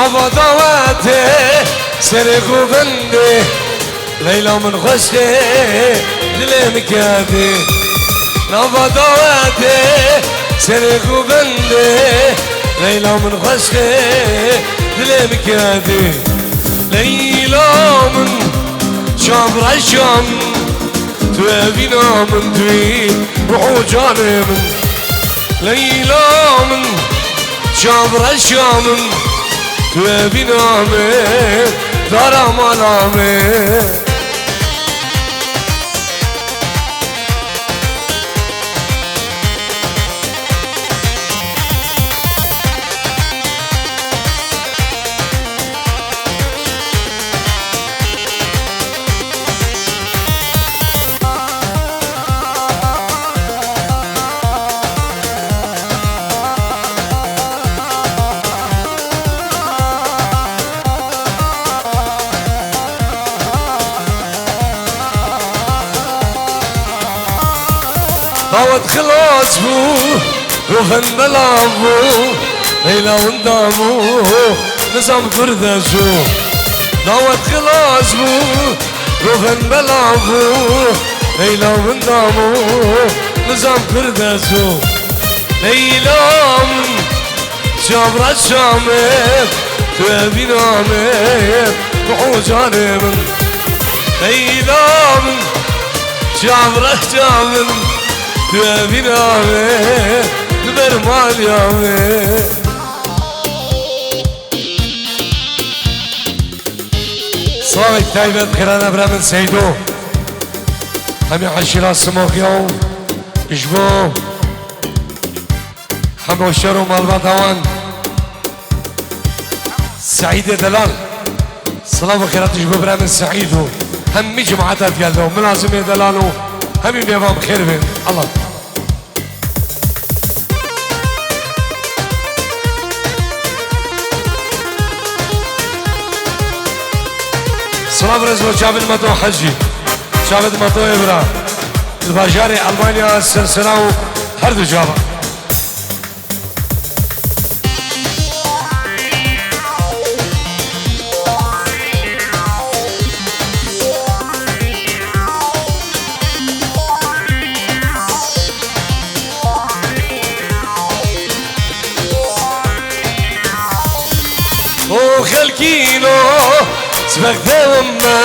نوا دعوته سرق وبنده ليلى من خشته دلم كادي نوا دعوته سرق وبنده ليلى من خشته دلم كادي ليلى من شامر الشام توابينا من دوي وحوجاني من ليلى من شامر الشام توابينا من دار ملامي هوت خلاص بو وفن بلعبو ليلى وندامو نظام كردشو هوت خلاص بو وفن بلعبو ليلى وندامو نظام كردشو ليلى من شامرة شامت توابي نامت وحوجاني من ليلى من شامرة شامت توابي نامت برمال يامت صاحب تايبت خيرانا برامن سيدو همي عشيرات سموخيو اجبو همي وشرو مالباتوان سعيد دلال صلاة وخيرات اجبو برامن سعيدو همي جماعتات يالدو ملازم دلالو همي بيبام خير بين الله صلاة برزو شابد ماتو حجي شابد ماتو ابرا الباجاري المانيا السلسلة هردو جابا او خلقينو سبق دوما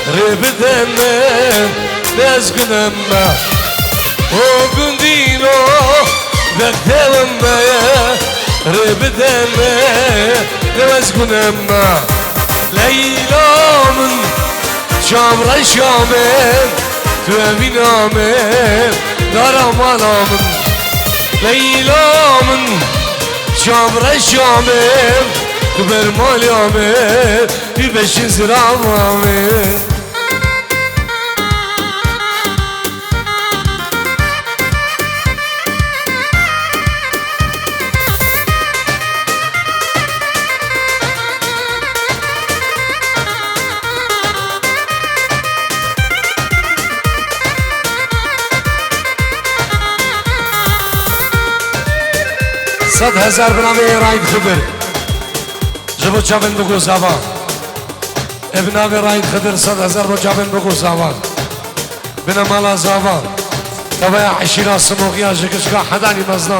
ربدنا نازقنا وقندينو سبق دوما ربدنا نازقنا ليلى من شامر الشامل توابي نامل دار ملامن ليلى من شامر الشامل كبر مال يامل يبشن زرام عامل صد هزار برامي رايد خبر جبو چاپن بگو زبان ابن راید خدر 100,000 رو چاپن بگو زبان بنا مالا زبان تبایا عشیرا سموغیا جکشگا حدانی مزنا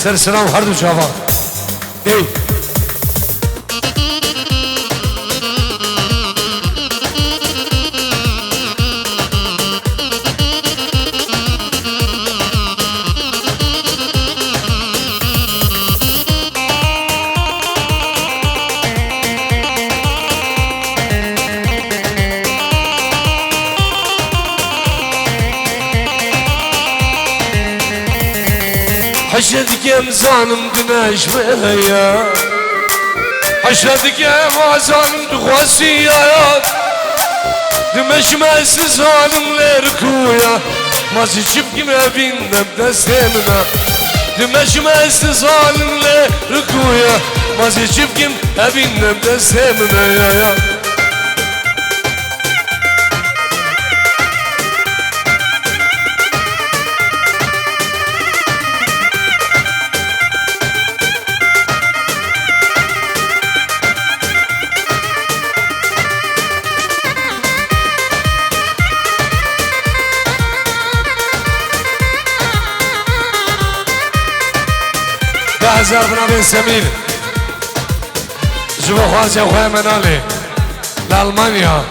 سرسلام هر دو چاپن ای حشدك يا مزانم دناش بهيا حشدك يا مزانم دخواسيا دمش ما سزانم لركويا ما سيشبك ما بينا بدستمنا دمش ما سزانم لركويا ما سيشبك ما بينا بدستمنا يا 1000 بنابين سمير جوا خوازي اخويا منالي لألمانيا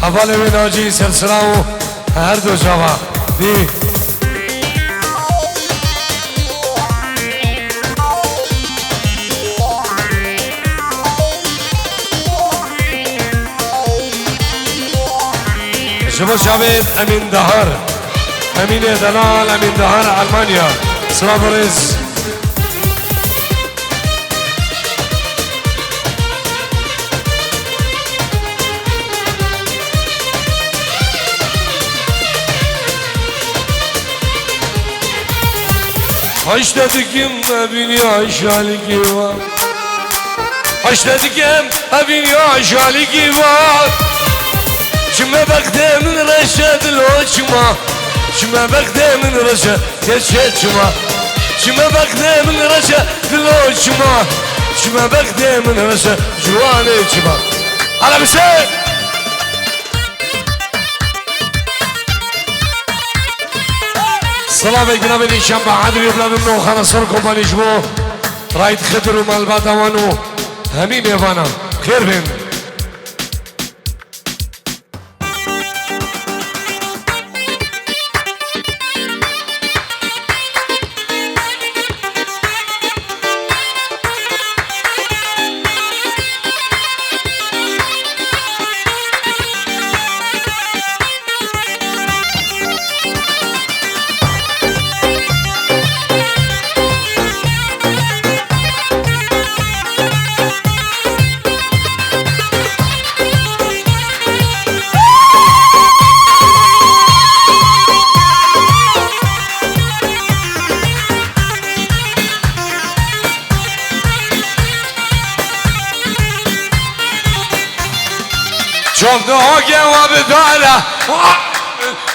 حوالي ويناجي سلسلاو هر دو جوا دي جوا شابيد امين دهار امين دلال امين دهار ألمانيا سلام بريز Haşladıkım dünya şaliki var Haşladıkım dünya şaliki var Kime baktım reşedil oçma Kime baktım reşedil Kime baktım reşedil oçma Kime baktım reşedil oçma Ala bir şey سلام جناب الشام عادل يبلا منه خلاصركم بنجمو رايد خضر ومال بادوانو همين يفانا خير بين شوف دهوكي وبداله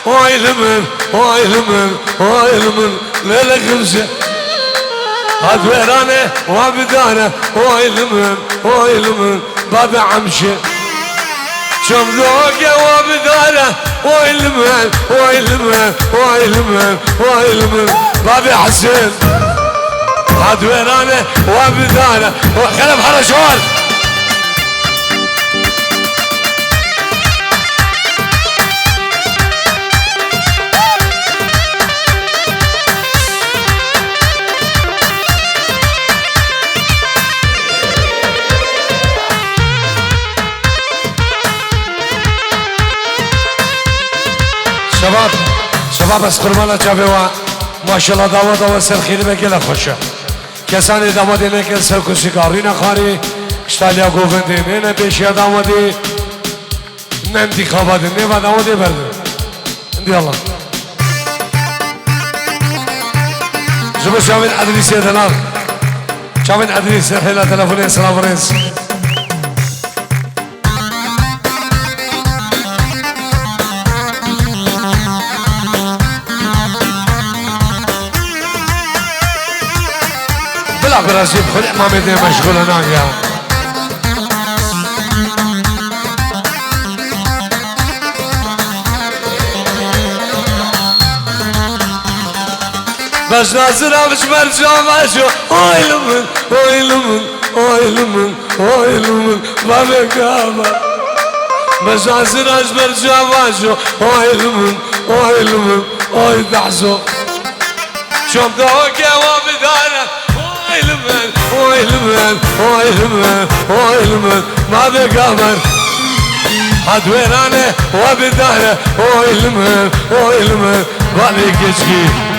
هاي لمن هاي لمن هاي لمن ليلة خمسة هاد ويرانه وبداله هاي لمن هاي لمن بابي عمشة شوف دهوكي وبداله هاي لمن هاي لمن هاي لمن هاي لمن بابي حسين هاد ويرانه وبداله خلف حرشوان شباب از قربان جابه و ماشالله دعوت و سرخیری بگیله خوشه کسانی دعوت اینه که سرکوسی کاری نخواری اشتالیا گوونده نه پیشی دعوتی نه انتخابات نه و دعوتی برده اندی الله جبه شاوین ادریسی دلال شاوین ادریسی خیلی تلفونی سلام ورنس براسي بخل امامي دي مشغول هناك يا بس ناصر ابش برجع ماشو اوي لمن اوي لمن اوي لمن اوي لمن بابا كابا بس ناصر ابش برجع ماشو اوي لمن اوي لمن اوي تحسو شوف دوكي وبدانا ويلمن ويلمن ويلمن ويلمن ما بقمر هاد وين انا وبدانا ويلمن ويلمن بالك يشكي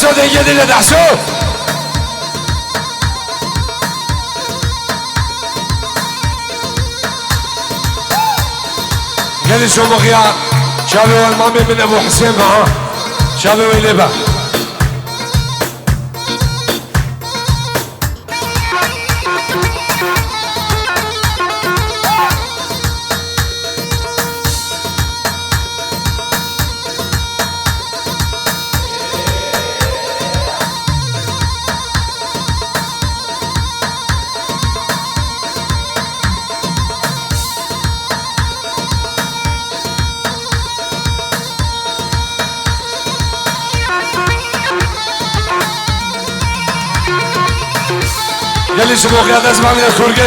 دحسو دي اللي دحسو قال شو مغيا شابي والمامي من ابو حسين معاه شابي ويلبا يلي شبوك يا ناس من الكورجي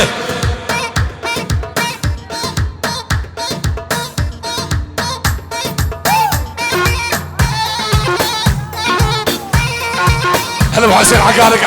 هلا ابو حسين حكالك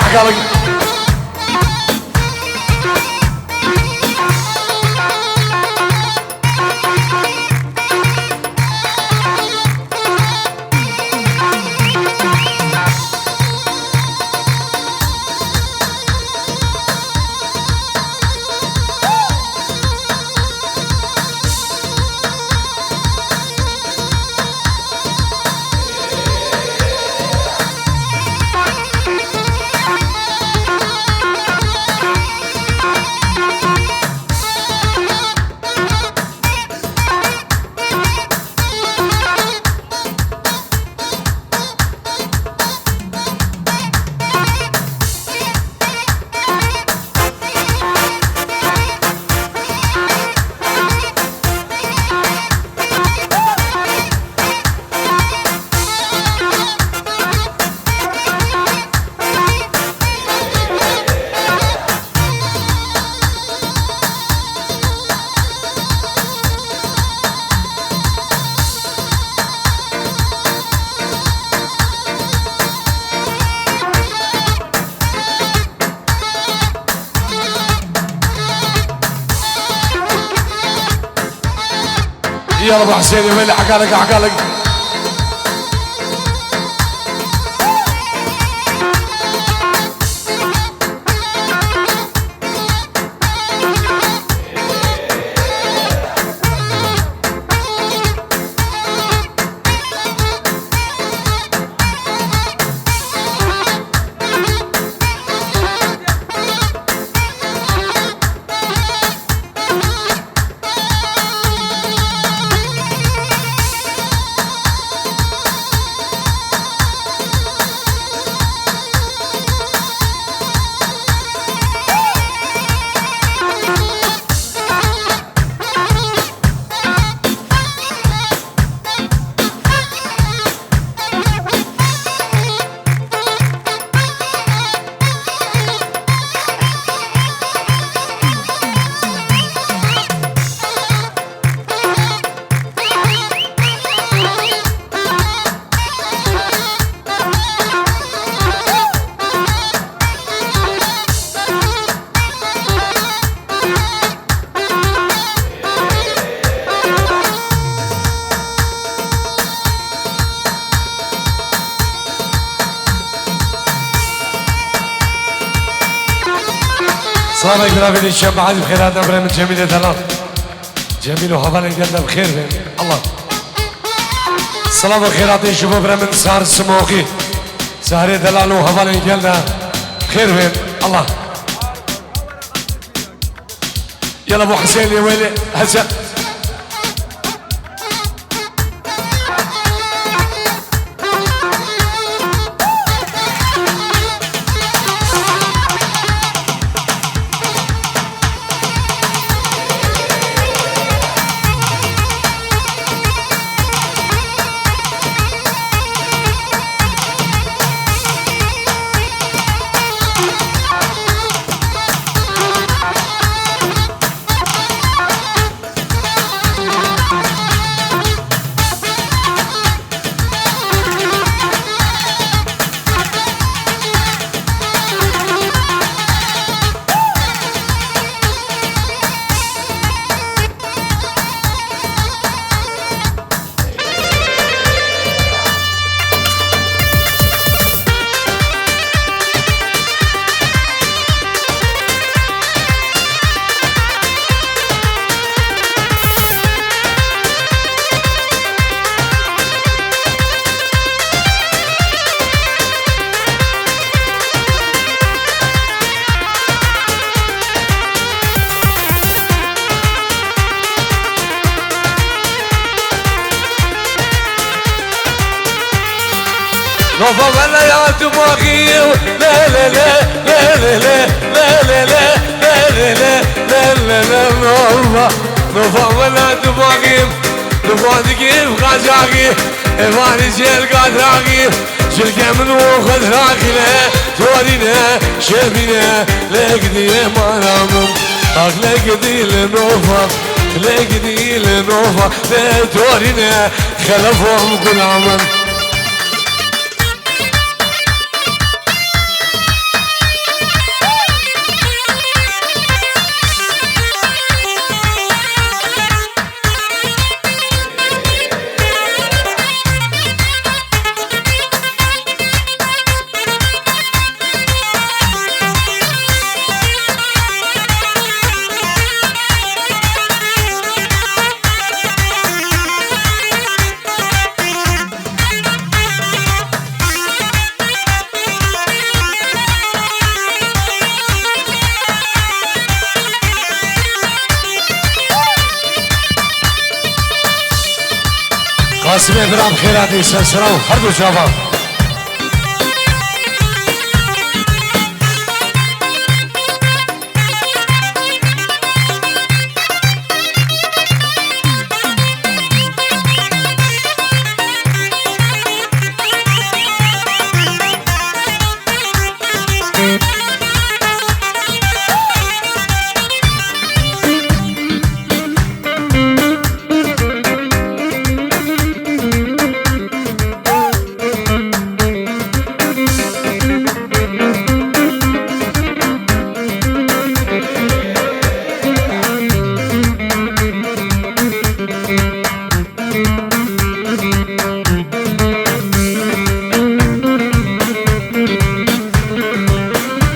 يلا ابو حسين يا ويلي حكالك صار يقرا الشاب عادي بخير هذا ابراهيم جميل دلال جميل وهذا قلنا بخير الله السلام والخيرات يشوفوا ابراهيم سهر السموقي سهر دلال وهذا قلنا بخير الله يلا ابو حسين يا ويلي هسه نوفا ولا يا دماغي لا لا لا لا لا لا لا لا لا لا لا لا لا نوفا نوفا ولا دماغي دماغي غزاغي إفاني جيل قدراغي شركة من وخذ راكلة تورينا شبينا لقدي ما نامم لقدي لنوفا لقدي لنوفا تورينا خلفهم كل عمل قاسم ابراهيم خيراتي سلسلة هردو شافا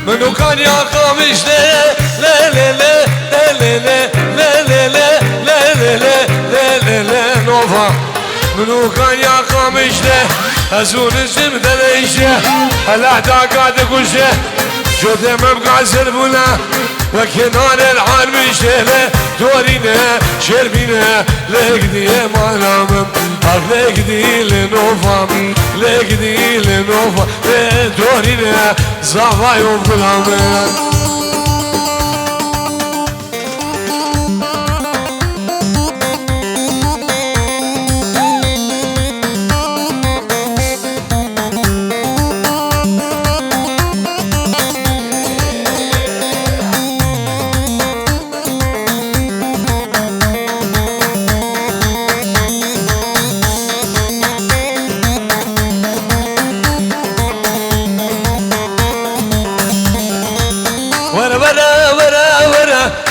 منو كان يا خامش لا لا لا لا لا لا لا لا لا لا لا لا لا لا نوفا منو كان يا خامش لا أزون الزم دليشه هلا اعتقاد كوشه شو دم بقى سربنا وكنان العالم شهله دورينا شربينا لقدي ما نامم لقدي لنوفا لقدي لنوفا دورينا زافا يوم ظلامنا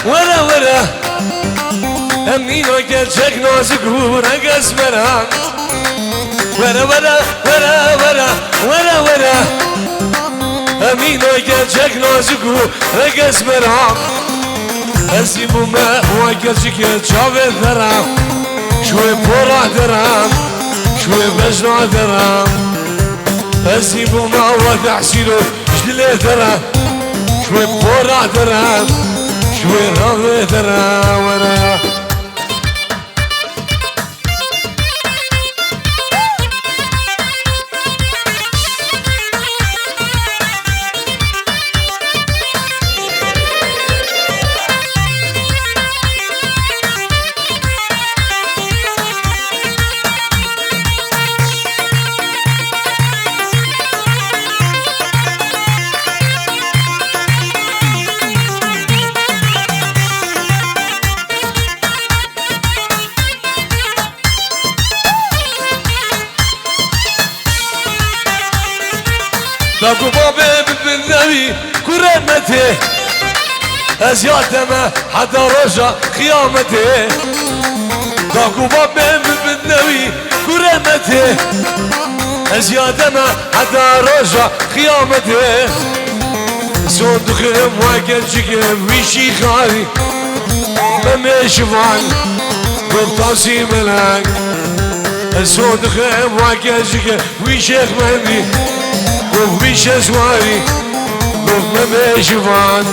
ورا ورا أمين وجلسك نازك ورقص مرا ورا ورا ورا ورا ورا ورا أمين وجلسك نازك ورقص مرا أسيب ما وجلسك شاف الثرى شوي بورا درام شوي بجنا درام أسيب ما وتحسينه جدل ثرى شوي بورا درام شوي راضي ترى ورا لاكو بابي بالنبي كرامته أزيادما حتى رجع قيامته لاكو بابي بالنبي كرامته أزيادما حتى رجع قيامته صندوق واكل شكل ويشي خالي ما شفان قبطاسي ملاك صندوق واكل شكل ويشي خمالي قف بيش أسواري قف ما بيشفان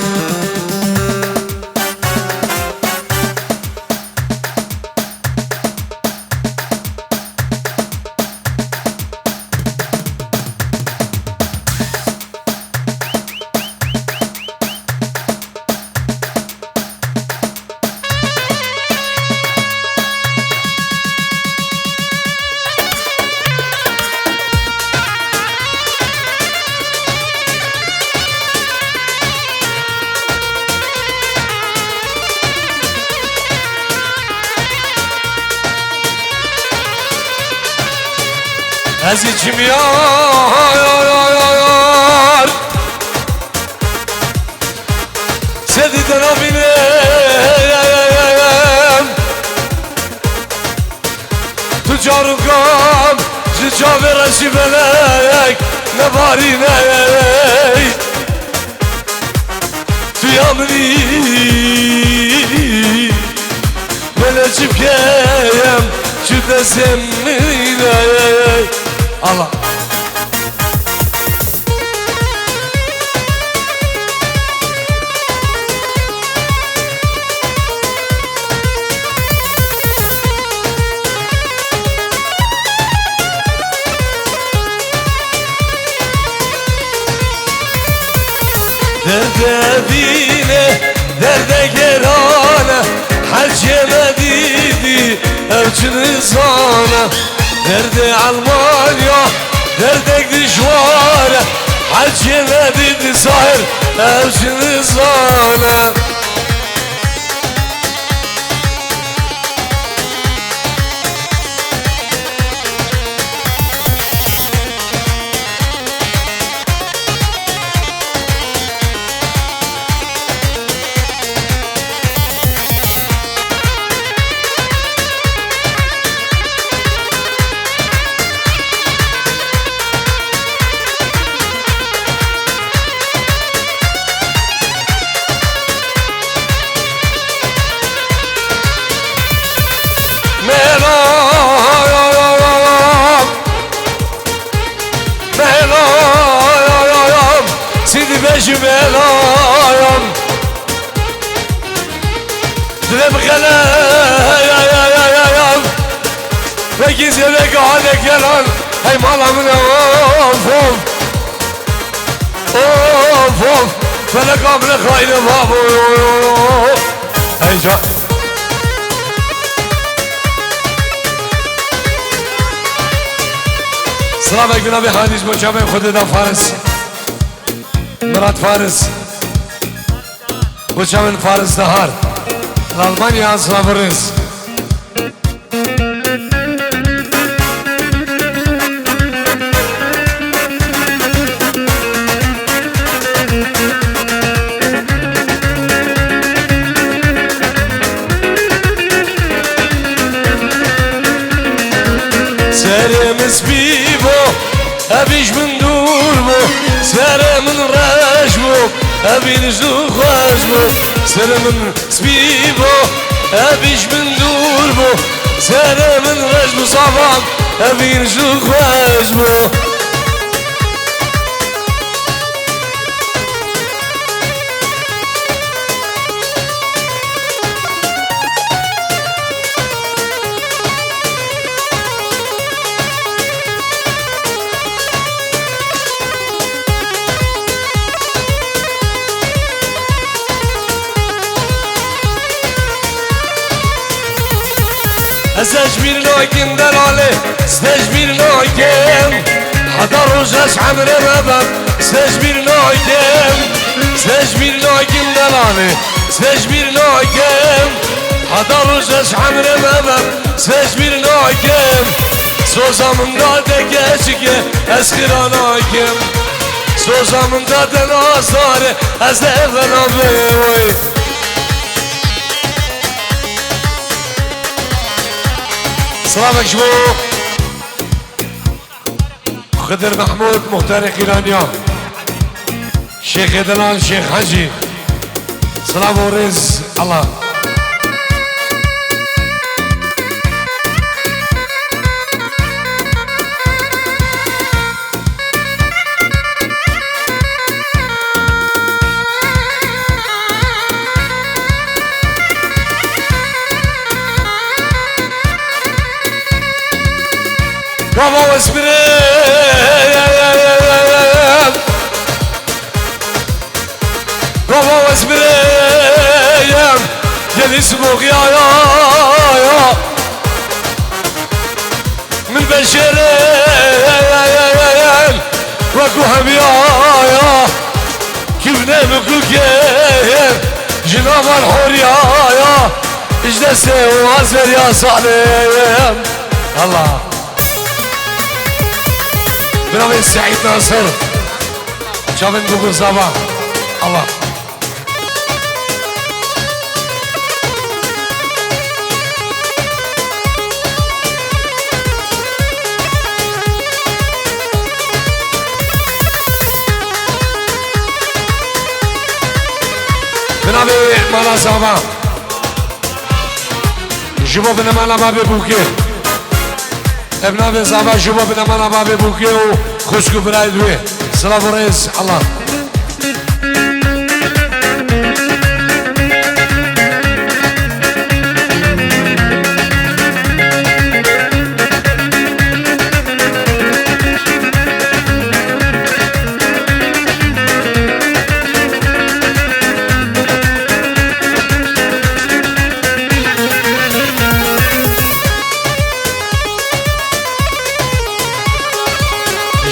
از içim yar Sediden abinem Tüccarım kam Cicave reşibelek Ne barine Tüyamni Belecim kem Cüdesem Allah Derde dine, derde gerane Haceme didi, evcini sana Derde Almanya, derde dişvare Haceme didi sahir, evcini sana جميلهم دلم غلايم بجيز يلقى عليك يلان هاي مالا من اوف فلقى من خاين بابو هاي جا سلام عليكم نبي حديث مجابين خود دا فارس مراد فارس بچه فارس دهار الالمانیا سلافرز سرمز بیبو ابیش من دور بو سرمن رجمو ابین جو خشمو سرمن سبیبو ابیش من دور بو سرمن رجمو صافام ابین جو خشمو استجميل نوكين دلالي استجميل نوكين حضر رجاش عمري مباب استجميل نوكين استجميل نوكين دلالي استجميل نوكين حضر رجاش عمري مباب استجميل نوكين سوزا من دادك اشكي اسخرا نوكين سوزا من دادك ناصاري ازدفنا بيوي سلامك شبو خضر محمود مختار قيرانيا شيخ دلال شيخ حجي سلام ورز الله بابا واسبريم بابا واسبريم جل اسمك يا من بشرين وكوهم يا كيف نامك وكيف جناب الحورية اجلسي وعزر يا صالح الله بنامي سعيد ناصر جابن بقول زابا الله بنامي مالا زابا جبو بنامانا بابي بوكي ابنامي زابا جبو بنامانا بابي بوكي وخشكو براي دوي سلام رئيس الله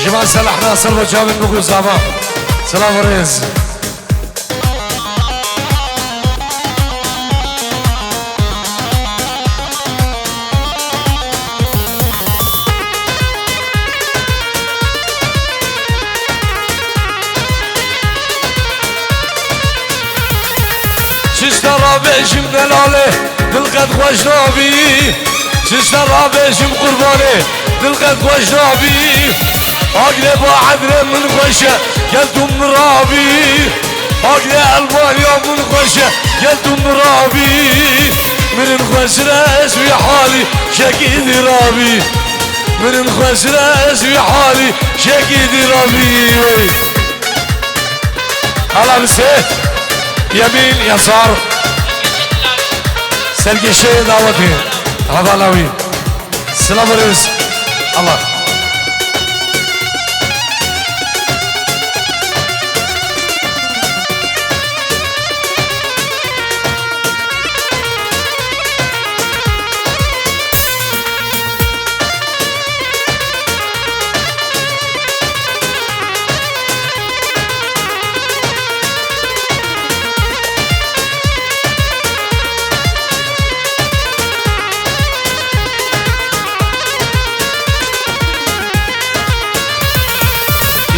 جمال سلاح ناصر وجابن بقول زابا سلام رئيس تشترى بيجم دلاله دلقد خوش نابي تشترى بيجم قرباني دلقد خوش نابي اقلب عذره من خوشه قلتم مرابي اقلب البانيا من خوشه قلتم مرابي من الخسره اسوي حالي شكيد رابي من الخسره اسوي حالي شكيد رابي الله بسيط يمين يسار سلقي شيء دعوتي هذا لوي سلام رئيس الله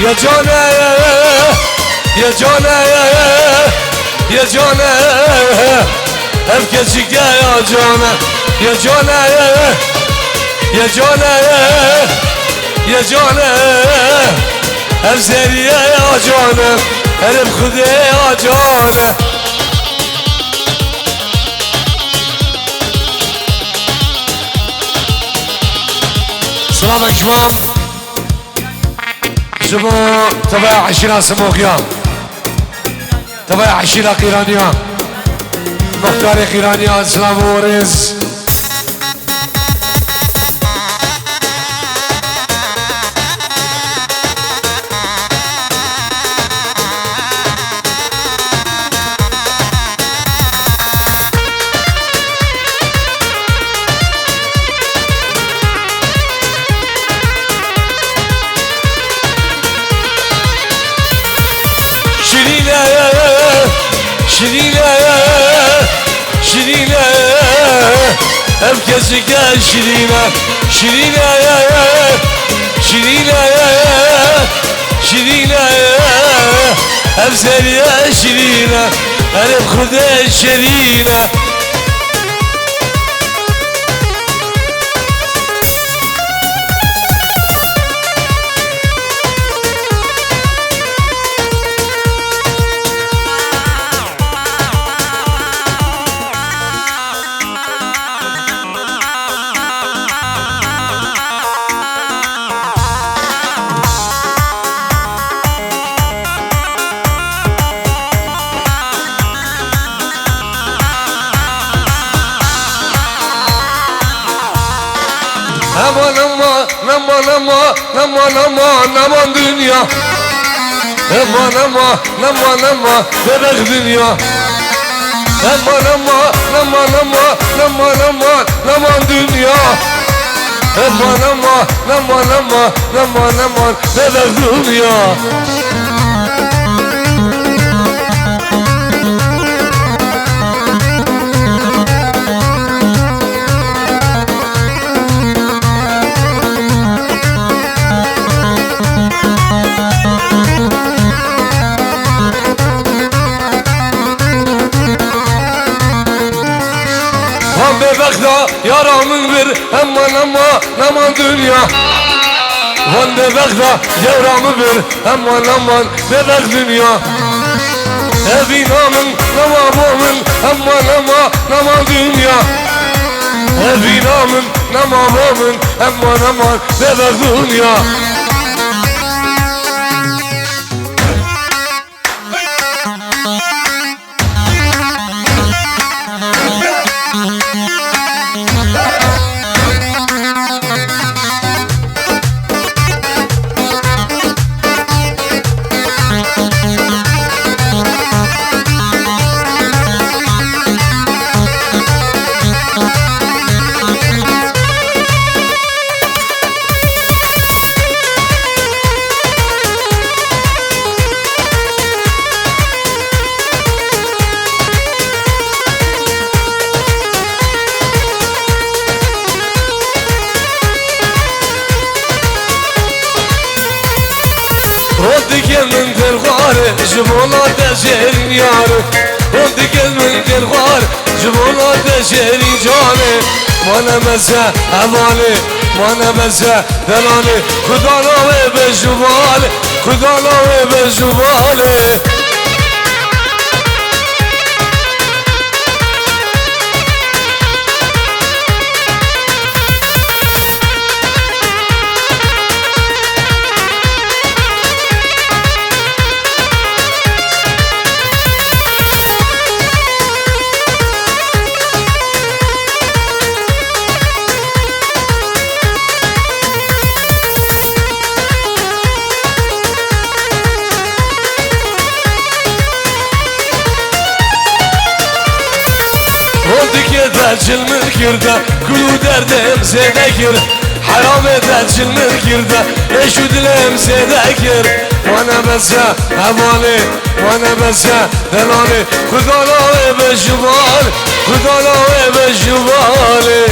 يا جانا يا جانا يا جانا ابكي يا جانا يا جانا يا جانا يا جانا افزري يا جانا انا بخذ يا جانا سلامك شباب جبو تبع عشيرة سموكيا تبع عشيرة قيرانيا مختار قيرانيا سلام ورز شرينة ابكي شرينة شرينة شرينة شرينة ابزر يا شرينة انا بخذ شرينة aman dünya aman bebek dünya aman dünya aman bebek dünya bir aman dünya. Van bebekda yevramı bir aman bebek dünya. Evinamın namamın aman dünya. Evinamın namamın aman bebek dünya. ودك من ترغار جبولا تشيرين يار ودك من ترغار جبولا تشيرين جاني وانا مسا امالي وانا مسا دلالي خدانا بجبالي خدانا بجبالي ودك يدج المركردة كلو دردم سيذكر حرام يدج المركردة ايشو دلم سيذكر وانا بسا امالي وانا بسا دلالي خدانا بجبال خدانا بجبالي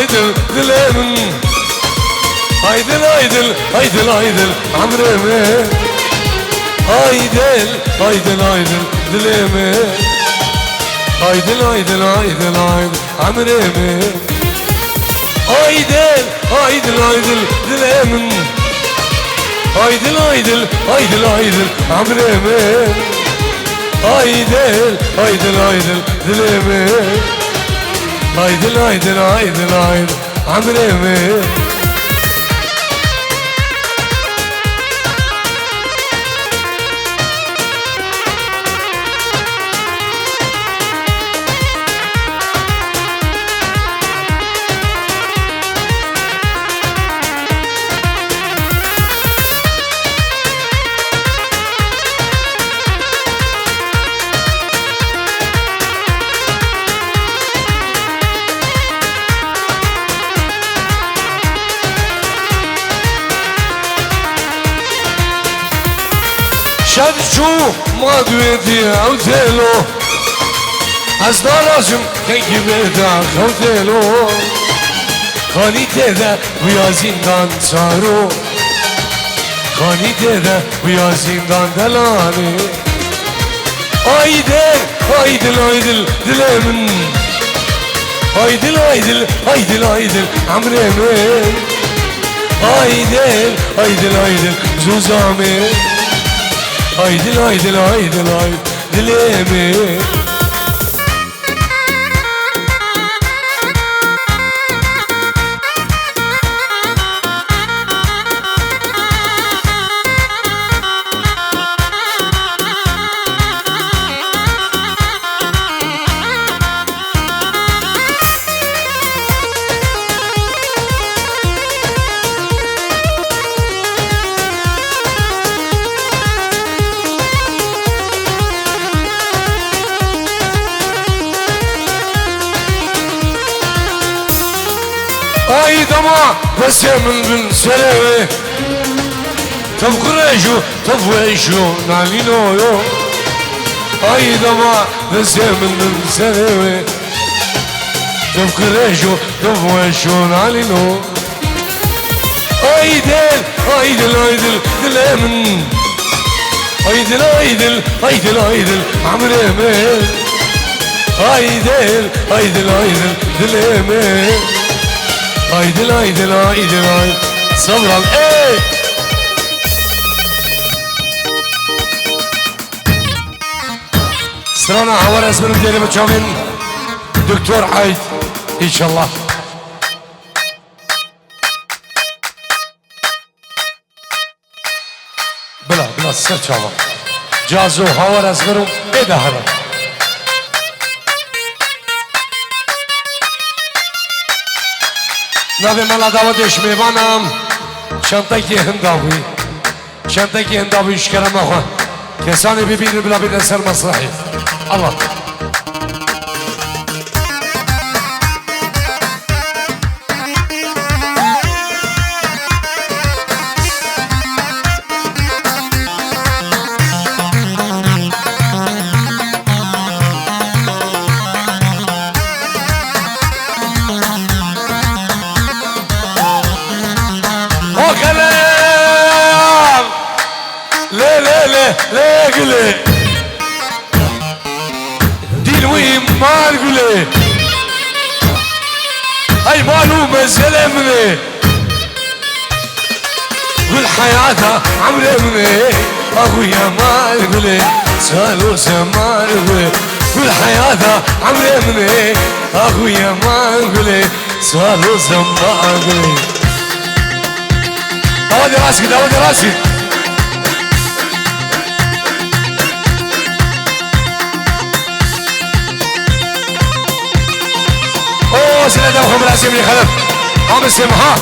aydın dilemin. Aydın amreme. Aydın dilemin. Aydın aydın aydın aydın amremin Aydın aydın aydın dilemin Aydın aydın aydın aydın amremin Aydın aydın aydın dilemin Aydın aydın aydın aydın amremin شو ما دويتي اوتيلو ازداراشم كي بدا خوتيلو خاني تدا ويا زندان صارو خاني تدا ويا زندان دلاني ايدل ايدل ايدل دلمن ايدل ايدل ايدل ايدل عمري من ايدل ايدل ايدل زوزامي Aydın aydın aydın aydın dilemi Aydama besemin bin selevi Tavkureşu tavveşu nalinoyo Aydama besemin bin selevi Tavkureşu tavveşu nalino Aydel aydel aydel dilemin Aydel aydel aydel aydel amremin Aydel aydel aydel dilemin Aydın aydın aydın aydın Sabran ey Sırana hava resmini diyelim uçamin Doktor Ayd İnşallah Bila ser çava Cazu hava resmini edahara نبی ملا دعوتش میبانم شنطه هنداوی شنطه هنداوی اشکرم آخوان کسانی ببینی بلا بین سر مسرحی الله لا قلي دين وين ما قلي هاي معلومة زلمني والحياة عمري مني اخويا ما قلي سالو سما قلي والحياة عمري مني اخويا ما قلي سالو سما قلي داودي راسك داودي راسك سنة دوخم راسي من خلف عم السمها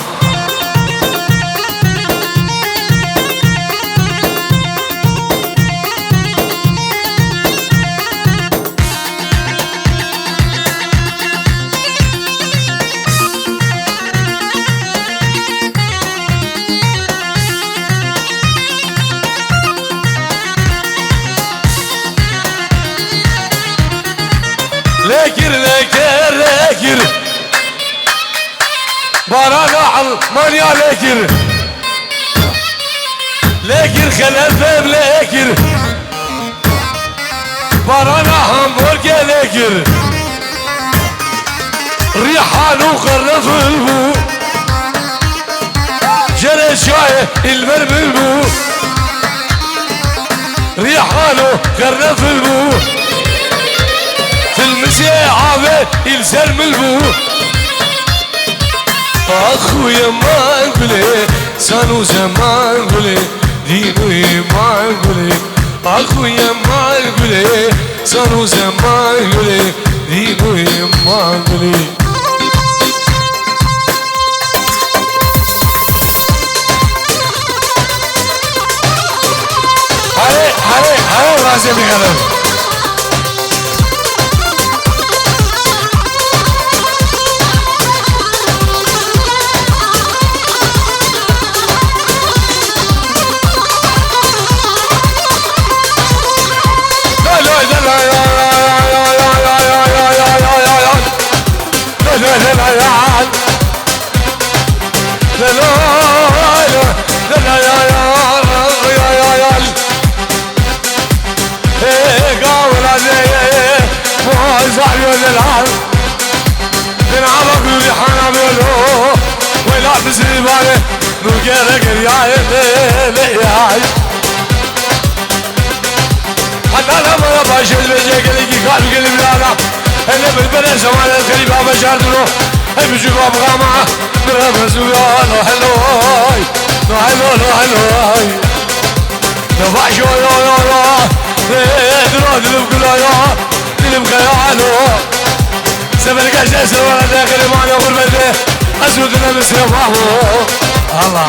لكر لكر لكر بارانا عالمانيا لكر لكر خلال لكر بارانا هامبورغ لكر ريحان وقرن في البو جرى شاي المرملبو ريحان وقرن في البو في المسيح عابد يلزم البو اخويا ما نقولي سانو زمان قولي دينو ما نقولي اخويا ما نقولي سانو زمان قولي دينو ما نقولي هاي راسي بقلب اللي بالبلد زمان الغريب ابا جاردلو هاي بيجوا بغامة برامز ويالو هلوي لو هلو لو هلوي لو بعشو يو يو يو درو دلو كلا يو دلو خيالو سبل قاشة سوى داخل مانو غربته أسودنا مسرفه الله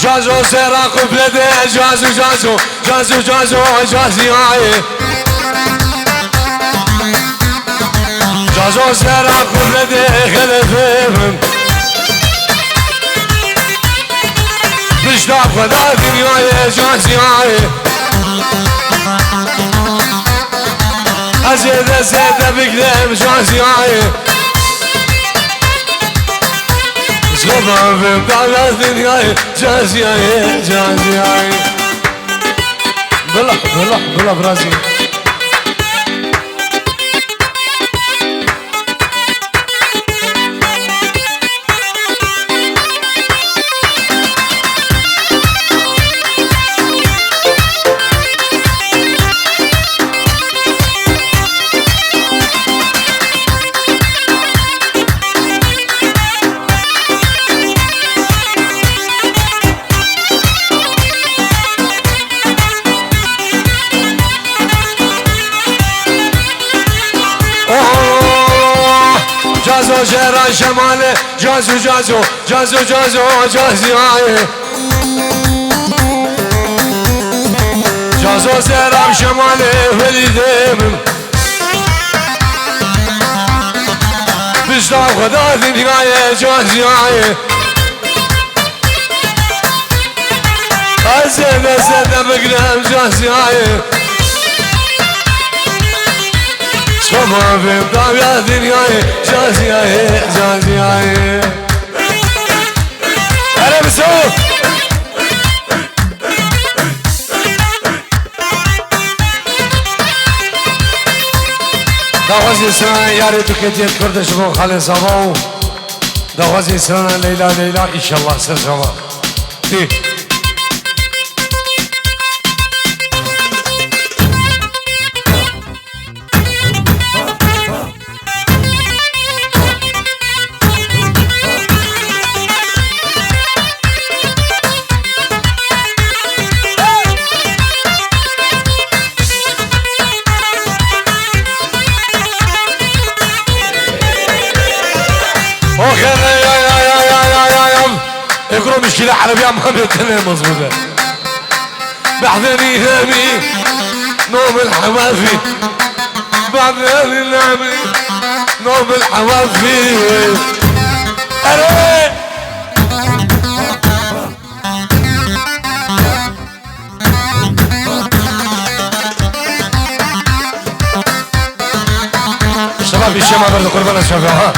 جازو سراق بلده جازو جازو جازو جازو جازي هاي جازو سراق بلده خلفهم مشتاق خدا دنياي جازي هاي أزيد أزيد بقلم جازي هاي صبا بمدعنا الدنيا جازي هاي جازي هاي بلا برازيل جازو شهران شماله جازو جازو جازو جازو جازي هاي جازو شهران شماله وليدم بشتاق خدا دنياي جازي هاي أزيد أزيد بقلم جازي هاي صبا بمدام يا دنياي جازي هاي جازي هاي هلا بسوق دعوازي سنة يا ريتو كتير كردش بو خالي صباو دعوازي سنة ليلى ليلى إن شاء الله سر صبا دي يقولوا مشكلة عربية ما بيتكلم مظبوطة بحذني هامي نوم الحوافي بحذني نامي نوم الحوافي أري الشمال برد قربان الشافع ها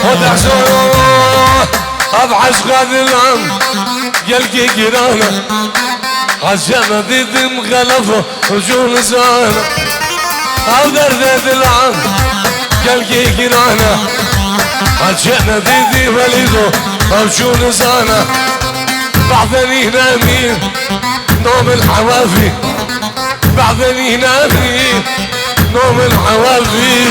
خد عزوه ابعش غادي العم يلقي جيرانه عشان ديدم غلفه وجون زانه او دردد العم يلقي جيرانه عشان ديدي وليده وجون زانه بعدني نامين نوم الحوافي بعدني نامين نوم الحوافي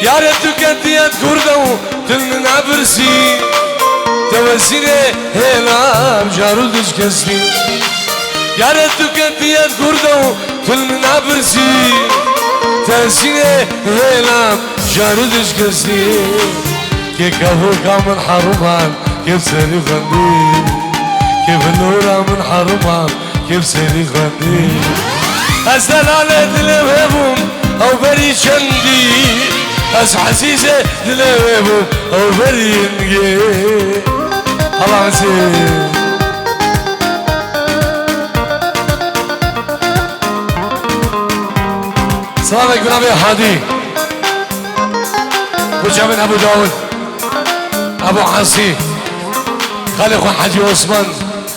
يا ريت كديت كردو تلمن عبرسي توسيني هلا بجارودش كسي يا ريت كديت كردو تلمن عبرسي توسيني هلا بجارودش كسي كيف كفوكا من حرمان كيف سيري خندي كيف النورة من حرمان كيف سيري خندي أسأل على دلبهم أو بري شندي أس حسيسة دلبهم أو بري ينجي الله نسيب سلام عليكم أبي هادي وجابن أبو داود أبو عاصي خالي أخوان حاجي عثمان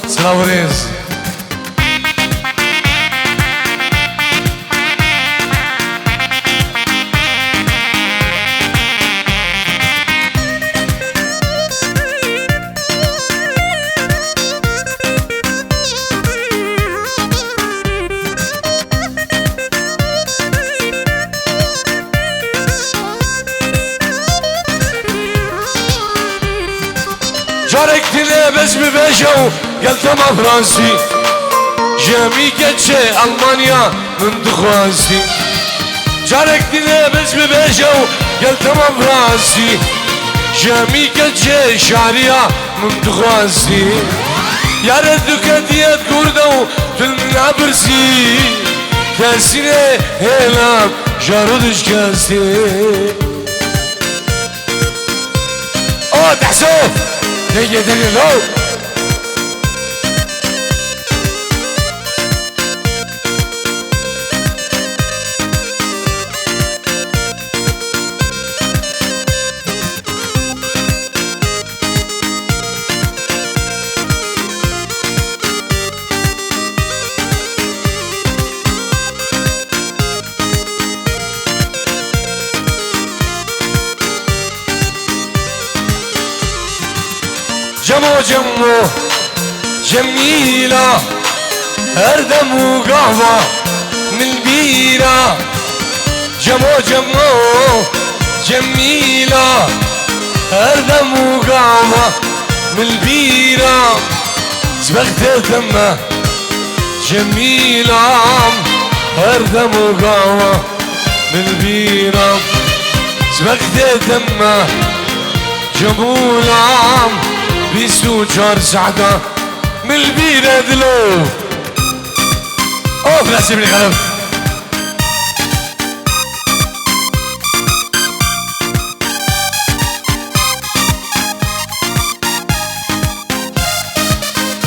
سلام وريز جارك تلبس ببيشو قلت ما فرنسي جامي كتشي ألمانيا من دخوانسي جارك تلبس ببيشو قلت ما فرنسي جامي كتشي شعريا من دخوانسي يا ردو كديت كردو تلمنا برسي كاسيني هلام جارودش كاسي اوه تحسوف تيجي تاني لو جمو جمو جميلة هردم وقهوة من بيرة جمو جمو جميلة هردم وقهوة من بيرة زبغت ثمة جميلة هردم وقهوة من بيرة زبغت ثمة جمولة بيسو جار سعدة من البيرة دلو اوف لا سيبني غلب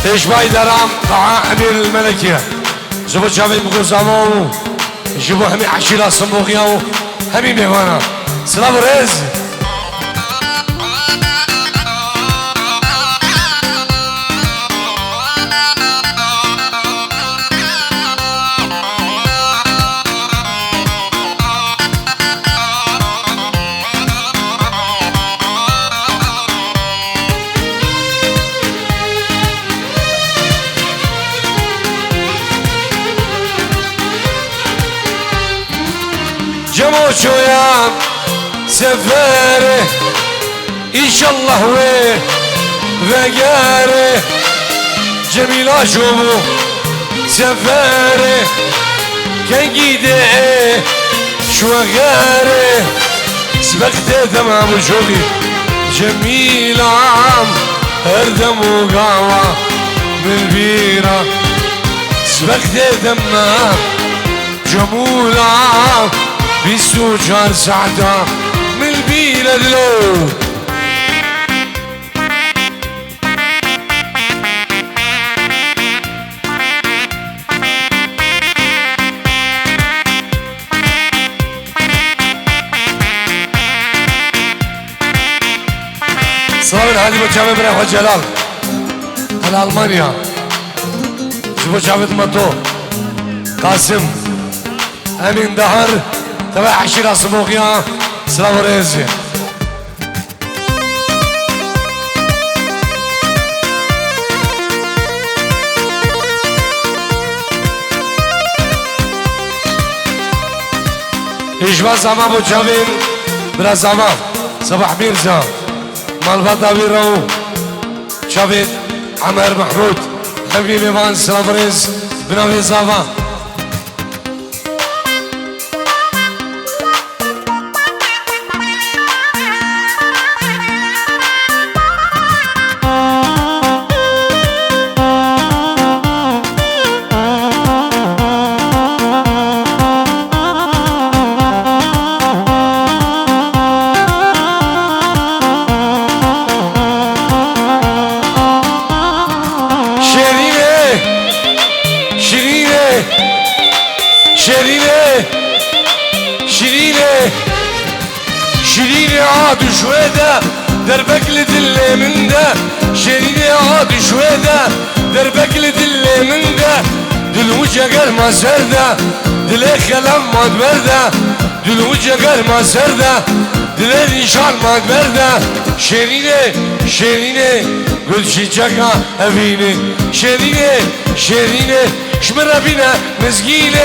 ايش باي درام طعام امير الملكية جبو شافي بقوزامو جبو همي عشيرة صموغياو همي مهوانا سلام ريز موشويا سفاره إن شاء الله وغاره جميلة شوفو سفاره كان جيده شو غاره سبقت تمام شوقي جميلة هردم وقاوة من بيرة سبقت تمام جمولة بيسو جار سعدة من البيرة دلو صابر هادي بجامع بن أخو جلال على ألمانيا شوفوا جاوید متو قاسم امین دهر تبع عشيرة سموقيا سلام ريزي إجوا زمان بو جاوید برا زمان صباح ميرزا مالباتا بيرو جاوید عمر محمود حبيبي مان سلام ريز بناوي زمان شيريني عاد شويدة دربك لدلي من ده شيريني عاد شويدة دربك لدلي من ده دلوجة قال ما سردة دلي كلام ما تبردة دلوجة قال ما سردة دلي نشان ما تبردة شيريني قل شيجاكا أبيني شيريني شمر بينا مسكيني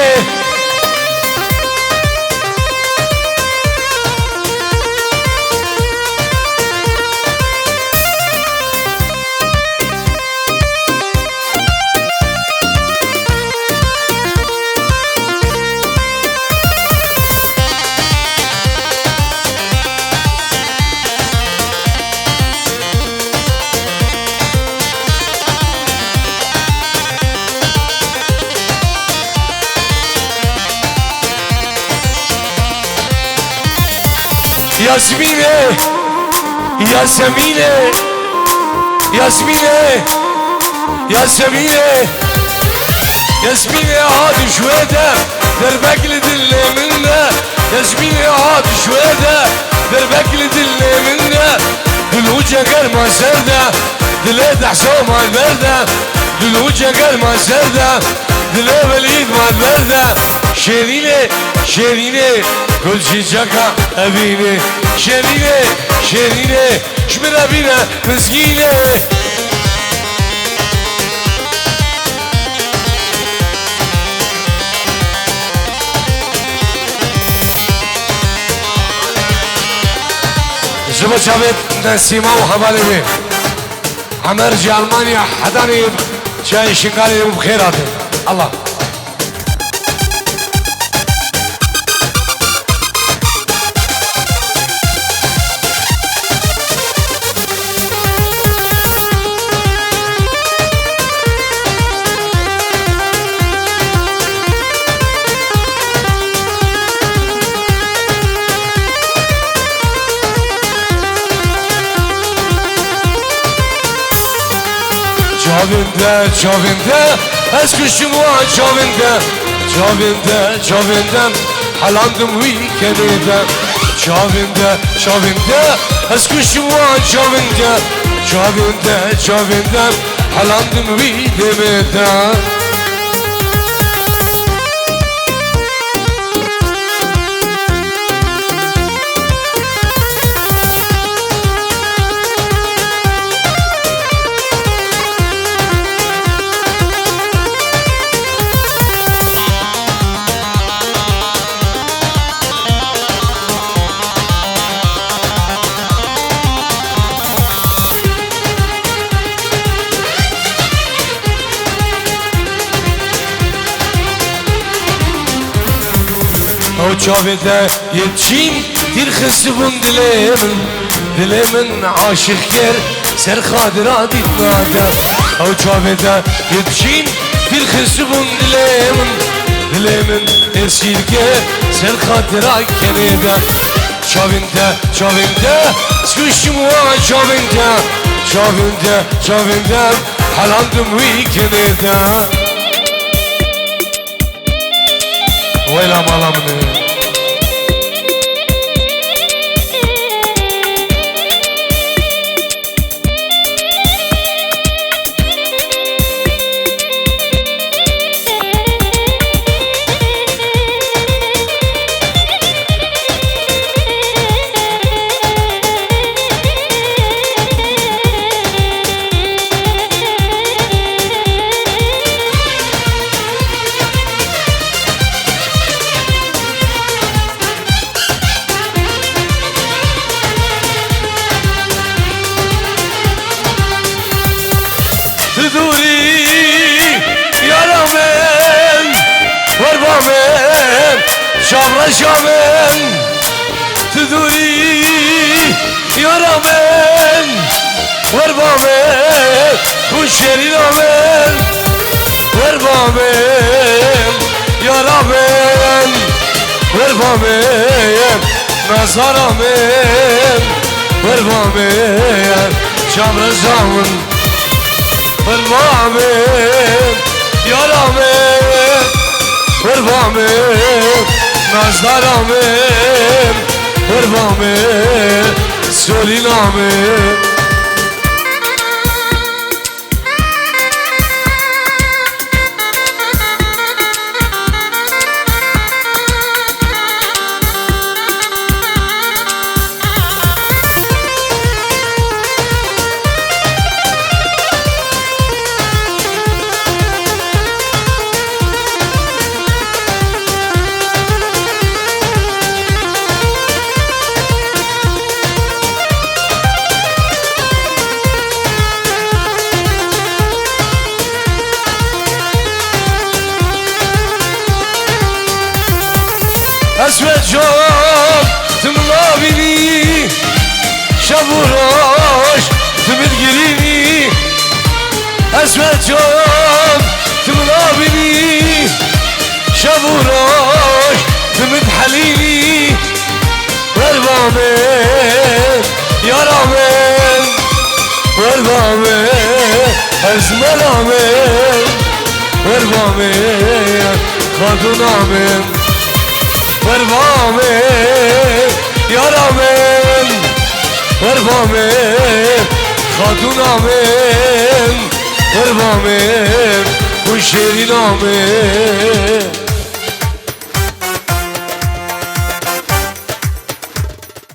ياسمينة ياسمينة ياسمينة ياسمينة ياسمينة عاد شويدة دربك لدلي منا ياسمينة عاد شويدة دربك لدلي منا دلوجة قال ما سردة دلي دحسو ما البردة دلوجة قال ما سردة دلي وليد ما البردة شيريني كل شي جاكا أبيني شيريني شمر أبينا مسكينة جبت جابت نسيمة وحبالي بي عمر جي ألمانيا حداني جاي شنقالي بخيراتي الله Çavinde eskişim var çavinde halandım weekend'de çavinde eskişim var çavinde halandım weekend'de او çavede yetçin dil xısbun dilemin aşık yer ser khadira dinada او çavede yetçin dil xısbun dilemin esirge ser khadira keneda çavinde skuşmuğa çavinde halandım wikeneda ويلا مالامني تدوري يا رامن وربامن شامن تدوري يا رامن وربامن كشري رامن وربامن يا رامن وربامن نزار رامن وربامن شامن وربامن یارامن وربامن نازدارامن وربامن سولینامن اسود جام تملابيني شابوراش تمدقريني اسود جام تملابيني شابوراش تمدحليني وربامن يا رامن وربامن ازملامن وربامن خادونامن وربامن یارامن وربامن خاتونامن وربامن خوشیرینامن